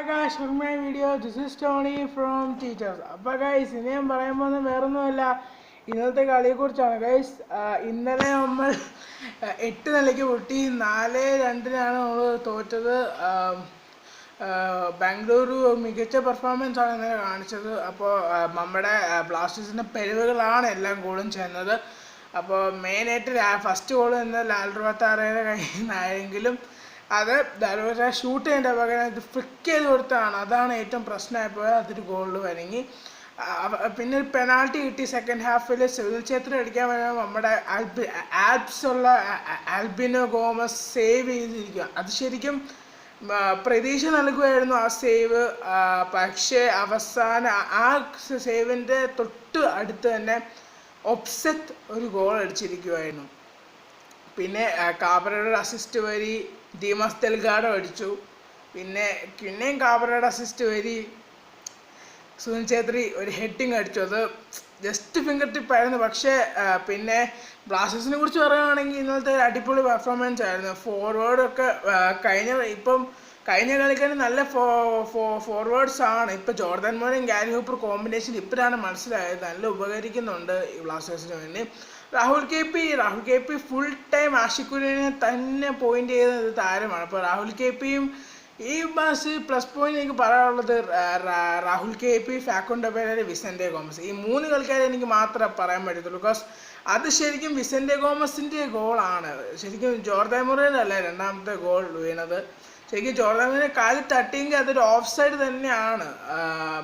guys, from my video. This is Tony from Teachers. Appa guys, ഇനിയും പറയുമ്പോൾ വേറൊന്നുമല്ല, ഇന്നത്തെ കളിയെക്കുറിച്ചാണ് ഗൈസ്. ഇന്നലെ നമ്മൾ 8 നിലയ്ക്ക് പൊട്ടി 4-2 നമ്മൾ തോറ്റത്. ബാംഗ്ലൂരു മികച്ച പെർഫോമൻസ് ആണ് ഇന്നലെ കാണിച്ചത്. അപ്പോൾ നമ്മുടെ ബ്ലാസ്റ്റേഴ്സിൻ്റെ പിഴവുകളാണ് എല്ലാം ഗോളും ചെയ്യുന്നത്. അപ്പോൾ മെയിനായിട്ട് ഫസ്റ്റ് ഗോൾ ഇന്ന് ലാൽ റുവാത്താരയുടെ കയ്യിൽ നിന്നായെങ്കിലും അത് ഷൂട്ട് ചെയ്യേണ്ട പകരം ഇത് ഫ്ലിക്ക് ചെയ്ത് കൊടുത്തതാണ്. അതാണ് ഏറ്റവും പ്രശ്നമായപ്പോൾ അതൊരു ഗോളിൽ വരങ്ങി. പിന്നെ ഒരു പെനാൾട്ടി കിട്ടി സെക്കൻഡ് ഹാഫിൽ. സുനിൽ ഛേത്രി അടിക്കാൻ വരുമ്പോൾ നമ്മുടെ ആൽപ്സുള്ള ആൽബിനോ ഗോമസ് സേവ് ചെയ്തിരിക്കുക. അത് ശരിക്കും പ്രതീക്ഷ നൽകുമായിരുന്നു ആ സേവ്. പക്ഷേ അവസാനം ആ സേവിൻ്റെ തൊട്ട് അടുത്ത് തന്നെ ഒപ്സെറ്റ് ഒരു ഗോൾ അടിച്ചിരിക്കുമായിരുന്നു. പിന്നെ കാബ്രയുടെ അസിസ്റ്റ് വരി, ഡീമസ് ഡെൽഗാഡോ അടിച്ചു. പിന്നെയും കാബ്രയുടെ അസിസ്റ്റ് വരി, സുനിൽ ഛേത്രി ഒരു ഹെഡിങ് അടിച്ചു. അത് ജസ്റ്റ് ഫിംഗർ ടിപ്പായിരുന്നു. പക്ഷേ പിന്നെ ബ്ലാസ്റ്റേഴ്സിനെ കുറിച്ച് പറയുകയാണെങ്കിൽ ഇന്നലത്തെ അടിപൊളി പെർഫോമൻസ് ആയിരുന്നു. ഫോർവേഡൊക്കെ കഴിഞ്ഞ കളിക്കാർ നല്ല ഫോർവേഡ്സ് ആണ്. ഇപ്പോൾ ജോർദാൻ മോയും ഗാരി ഹൂപ്പർ കോമ്പിനേഷൻ ഇപ്പോഴാണ് മനസ്സിലായത്, നല്ല ഉപകരിക്കുന്നുണ്ട് ഈ ബ്ലാസ്റ്റേഴ്സിന് വേണ്ടി. Rahul K P full time ആഷിഖുരിനെ തന്നെ പോയിന്റ് ചെയ്യുന്ന താരമാണ്. അപ്പോൾ രാഹുൽ കെ പിയും ഈ മാച്ച് പ്ലസ് പോയിന്റ് എനിക്ക് പറയാനുള്ളത് Rahul K P, Facundo Pereyra, Vicente Gomez, ഈ 3 കളിക്കാരെ എനിക്ക് മാത്രമേ പറയാൻ പറ്റത്തുള്ളൂ. ബിക്കോസ് അത് ശരിക്കും വിസെൻ്റെ ഗോമസിൻ്റെ ഗോളാണ്. ശരിക്കും ജോർദാൻ മൊറേൻ്റെ അല്ല രണ്ടാമത്തെ ഗോൾ വീണത്. ശരിക്കും ജോർദാൻ മൊറേ കാലിൽ തട്ടിയെങ്കിൽ അതൊരു ഓഫ് സൈഡ് തന്നെയാണ്.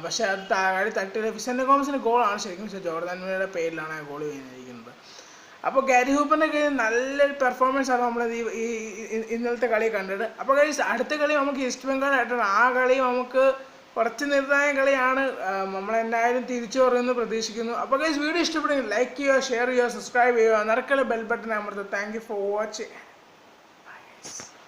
പക്ഷെ അത് കാലിൽ തട്ടിയത് വിസെൻ്റെ ഗോമസിൻ്റെ ഗോളാണ് ശരിക്കും. പക്ഷേ ജോർദാൻ മൊറേയുടെ പേരിലാണ് ആ ഗോൾ വീണിരിക്കുന്നത്. അപ്പോൾ ഗാരി ഹൂപ്പറിൻ്റെ കയ്യിൽ നല്ലൊരു പെർഫോമൻസ് ആണ് നമ്മൾ ഈ ഇന്നലത്തെ കളി കണ്ടത്. അപ്പോൾ അടുത്ത കളി നമുക്ക് ഈസ്റ്റ് ബംഗാളായിട്ടാണ്. ആ കളി നമുക്ക് കുറച്ച് നിർത്തായ കളിയാണ്. നമ്മളെന്തായാലും തിരിച്ചു പറയുമെന്ന് പ്രതീക്ഷിക്കുന്നു. അപ്പോൾ വീഡിയോ ഇഷ്ടപ്പെടുമെങ്കിൽ ലൈക്ക് ചെയ്യുക, ഷെയർ ചെയ്യുക, സബ്സ്ക്രൈബ് ചെയ്യുക, നറുക്കള ബെൽ ബട്ടൺ അമർത്തുക. Thank you for watching.